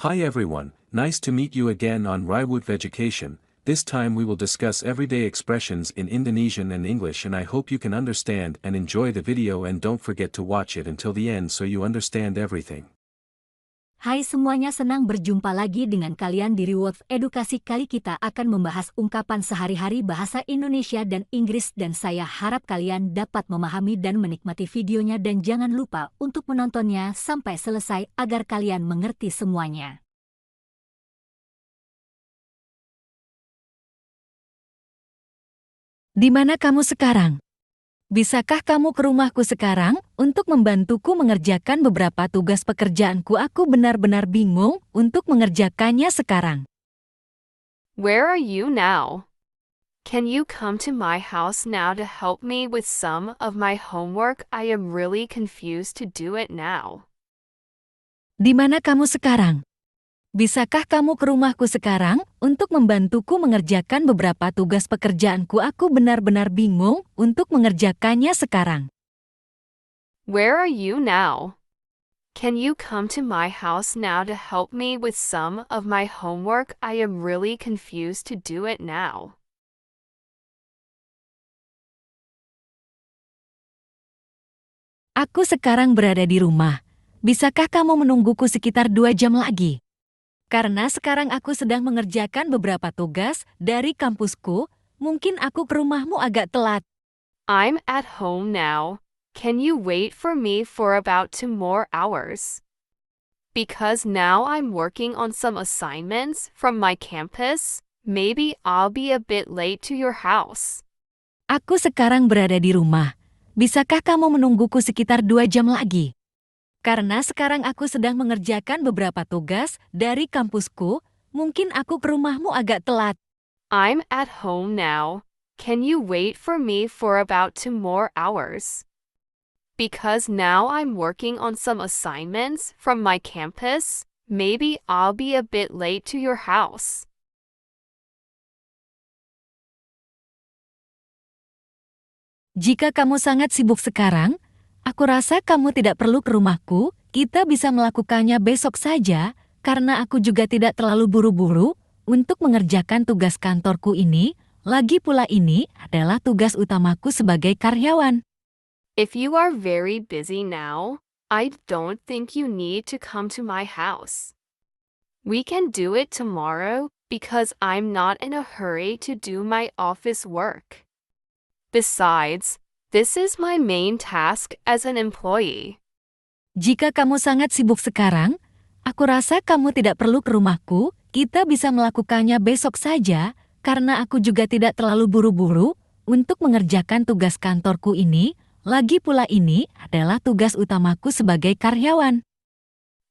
Hi everyone, nice to meet you again on Raiwood Education. This time we will discuss everyday expressions in Indonesian and English, and I hope you can understand and enjoy the video, and don't forget to watch it until the end so you understand everything. Hai semuanya, senang berjumpa lagi dengan kalian di Raiwood Edukasi. Kali kita akan membahas ungkapan sehari-hari bahasa Indonesia dan Inggris, dan saya harap kalian dapat memahami dan menikmati videonya, dan jangan lupa untuk menontonnya sampai selesai agar kalian mengerti semuanya. Di mana kamu sekarang? Bisakah kamu ke rumahku sekarang untuk membantuku mengerjakan beberapa tugas pekerjaanku? Aku benar-benar bingung untuk mengerjakannya sekarang. Where are you now? Can you come to my house now to help me with some of my homework? I am really confused to do it now. Di mana kamu sekarang? Bisakah kamu ke rumahku sekarang untuk membantuku mengerjakan beberapa tugas pekerjaanku? Aku benar-benar bingung untuk mengerjakannya sekarang. Where are you now? Can you come to my house now to help me with some of my homework? I am really confused to do it now. Aku sekarang berada di rumah. Bisakah kamu menungguku sekitar 2 jam lagi? Karena sekarang aku sedang mengerjakan beberapa tugas dari kampusku, mungkin aku ke rumahmu agak telat. I'm at home now. Can you wait for me for about 2 more hours? Because now I'm working on some assignments from my campus. Maybe I'll be a bit late to your house. Aku sekarang berada di rumah. Bisakah kamu menungguku sekitar 2 jam lagi? Karena sekarang aku sedang mengerjakan beberapa tugas dari kampusku, mungkin aku ke rumahmu agak telat. I'm at home now. Can you wait for me for about 2 more hours? Because now I'm working on some assignments from my campus. Maybe I'll be a bit late to your house. Jika kamu sangat sibuk sekarang, aku rasa kamu tidak perlu ke rumahku. Kita bisa melakukannya besok saja, karena aku juga tidak terlalu buru-buru untuk mengerjakan tugas kantorku ini. Lagi pula ini adalah tugas utamaku sebagai karyawan. If you are very busy now, I don't think you need to come to my house. We can do it tomorrow because I'm not in a hurry to do my office work. Besides, this is my main task as an employee. Jika kamu sangat sibuk sekarang, aku rasa kamu tidak perlu ke rumahku. Kita bisa melakukannya besok saja, karena aku juga tidak terlalu buru-buru untuk mengerjakan tugas kantorku ini. Lagi pula ini adalah tugas utamaku sebagai karyawan.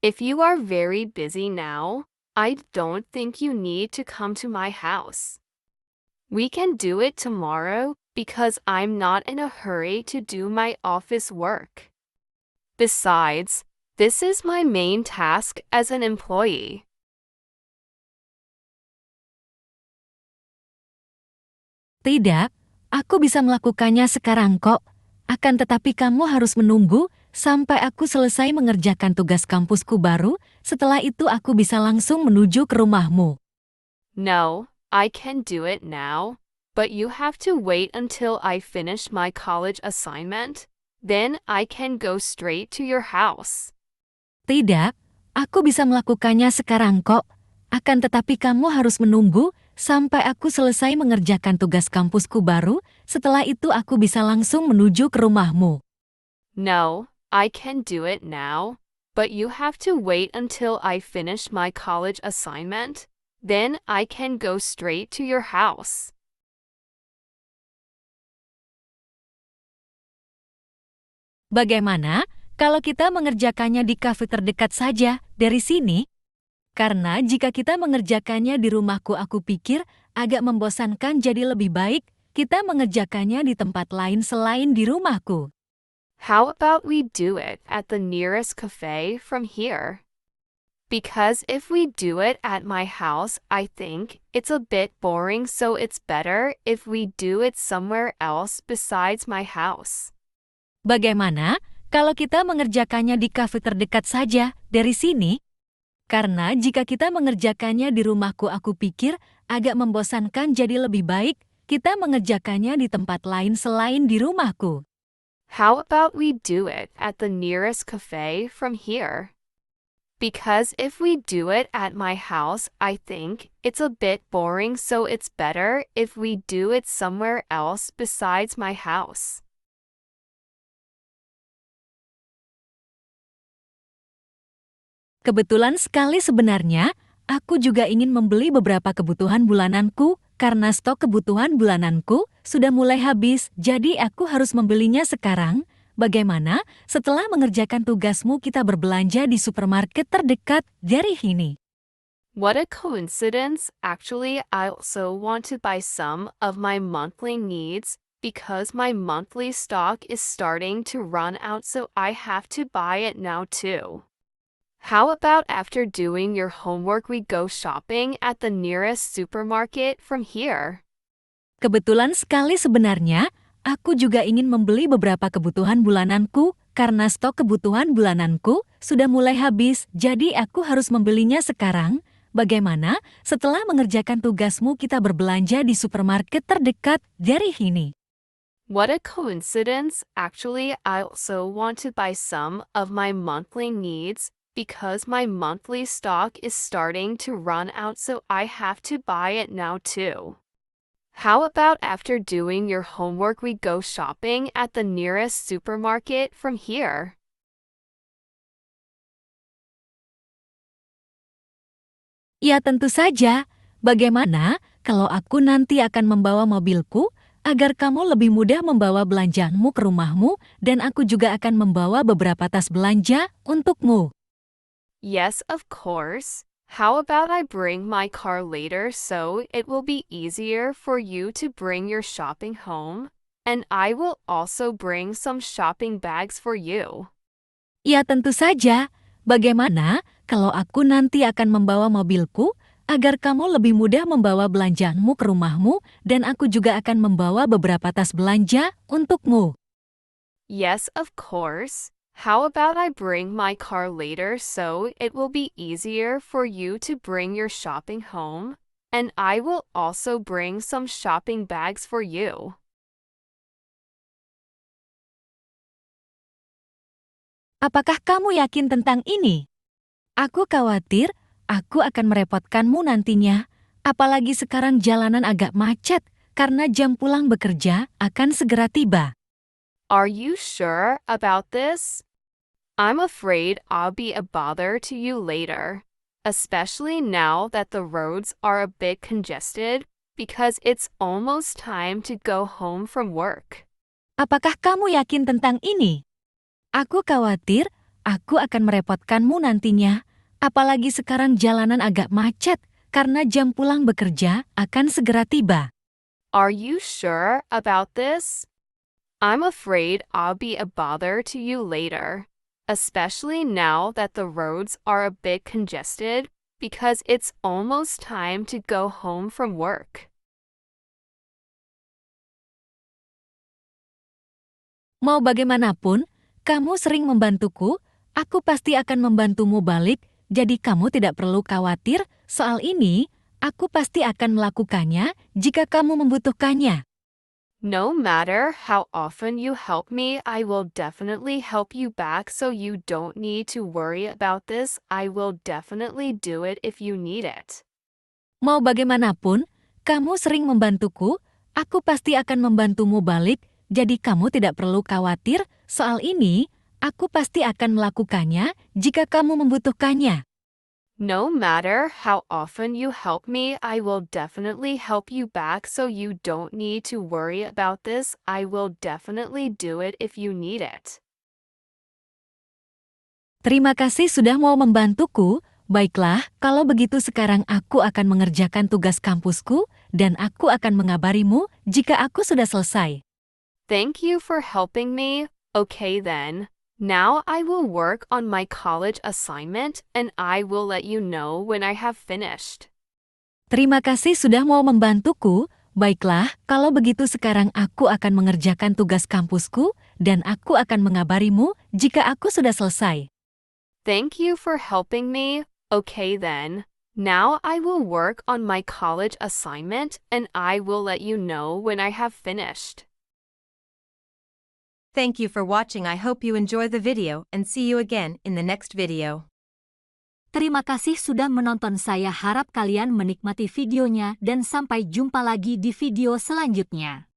If you are very busy now, I don't think you need to come to my house. We can do it tomorrow because I'm not in a hurry to do my office work. Besides, this is my main task as an employee. Tidak, aku bisa melakukannya sekarang kok. Akan tetapi kamu harus menunggu sampai aku selesai mengerjakan tugas kampusku baru. Setelah itu aku bisa langsung menuju ke rumahmu. No, I can do it now, but you have to wait until I finish my college assignment. Then I can go straight to your house. Tidak, aku bisa melakukannya sekarang kok. Akan tetapi kamu harus menunggu sampai aku selesai mengerjakan tugas kampusku baru. Setelah itu aku bisa langsung menuju ke rumahmu. No, I can do it now, but you have to wait until I finish my college assignment. Then I can go straight to your house. Bagaimana kalau kita mengerjakannya di kafe terdekat saja dari sini? Karena jika kita mengerjakannya di rumahku, aku pikir agak membosankan, jadi lebih baik kita mengerjakannya di tempat lain selain di rumahku. How about we do it at the nearest cafe from here? Because if we do it at my house, I think it's a bit boring, so it's better if we do it somewhere else besides my house. Bagaimana kalau kita mengerjakannya di kafe terdekat saja dari sini? Karena jika kita mengerjakannya di rumahku, aku pikir agak membosankan, jadi lebih baik kita mengerjakannya di tempat lain selain di rumahku. How about we do it at the nearest cafe from here? Because if we do it at my house, I think it's a bit boring, so it's better if we do it somewhere else besides my house. Kebetulan sekali, sebenarnya aku juga ingin membeli beberapa kebutuhan bulananku karena stok kebutuhan bulananku sudah mulai habis, jadi aku harus membelinya sekarang. Bagaimana setelah mengerjakan tugasmu kita berbelanja di supermarket terdekat dari sini? What a coincidence. Actually, I also want to buy some of my monthly needs because my monthly stock is starting to run out, so I have to buy it now too. How about after doing your homework we go shopping at the nearest supermarket from here? Kebetulan sekali, sebenarnya aku juga ingin membeli beberapa kebutuhan bulananku karena stok kebutuhan bulananku sudah mulai habis, jadi aku harus membelinya sekarang. Bagaimana setelah mengerjakan tugasmu kita berbelanja di supermarket terdekat dari sini? What a coincidence. Actually, I also want to buy some of my monthly needs because my monthly stock is starting to run out, so I have to buy it now too. How about after doing your homework we go shopping at the nearest supermarket from here? Ya, tentu saja. Bagaimana kalau aku nanti akan membawa mobilku agar kamu lebih mudah membawa belanjaanmu ke rumahmu, dan aku juga akan membawa beberapa tas belanja untukmu? Yes, of course. How about I bring my car later so it will be easier for you to bring your shopping home? And I will also bring some shopping bags for you. Ya, tentu saja. Bagaimana kalau aku nanti akan membawa mobilku agar kamu lebih mudah membawa belanjaanmu ke rumahmu, dan aku juga akan membawa beberapa tas belanja untukmu? Yes, of course. How about I bring my car later so it will be easier for you to bring your shopping home? And I will also bring some shopping bags for you. Apakah kamu yakin tentang ini? Aku khawatir aku akan merepotkanmu nantinya, apalagi sekarang jalanan agak macet karena jam pulang bekerja akan segera tiba. Are you sure about this? I'm afraid I'll be a bother to you later, especially now that the roads are a bit congested because it's almost time to go home from work. Apakah kamu yakin tentang ini? Aku khawatir aku akan merepotkanmu nantinya, apalagi sekarang jalanan agak macet karena jam pulang bekerja akan segera tiba. Are you sure about this? I'm afraid I'll be a bother to you later, especially now that the roads are a bit congested because it's almost time to go home from work. Mau bagaimanapun, kamu sering membantuku, aku pasti akan membantumu balik, jadi kamu tidak perlu khawatir soal ini, aku pasti akan melakukannya jika kamu membutuhkannya. No matter how often you help me, I will definitely help you back, so you don't need to worry about this. I will definitely do it if you need it. Mau bagaimanapun, kamu sering membantuku, aku pasti akan membantumu balik, jadi kamu tidak perlu khawatir soal ini, aku pasti akan melakukannya jika kamu membutuhkannya. No matter how often you help me, I will definitely help you back, so you don't need to worry about this. I will definitely do it if you need it. Terima kasih sudah mau membantuku. Baiklah, kalau begitu sekarang aku akan mengerjakan tugas kampusku, dan aku akan mengabarimu jika aku sudah selesai. Thank you for helping me. Okay then. Now I will work on my college assignment and I will let you know when I have finished. Terima kasih sudah mau membantuku. Baiklah, kalau begitu sekarang aku akan mengerjakan tugas kampusku, dan aku akan mengabarimu jika aku sudah selesai. Thank you for helping me. Okay then. Now I will work on my college assignment and I will let you know when I have finished. Thank you for watching. I hope you enjoy the video and see you again in the next video. Terima kasih sudah menonton. Saya harap kalian menikmati videonya dan sampai jumpa lagi di video selanjutnya.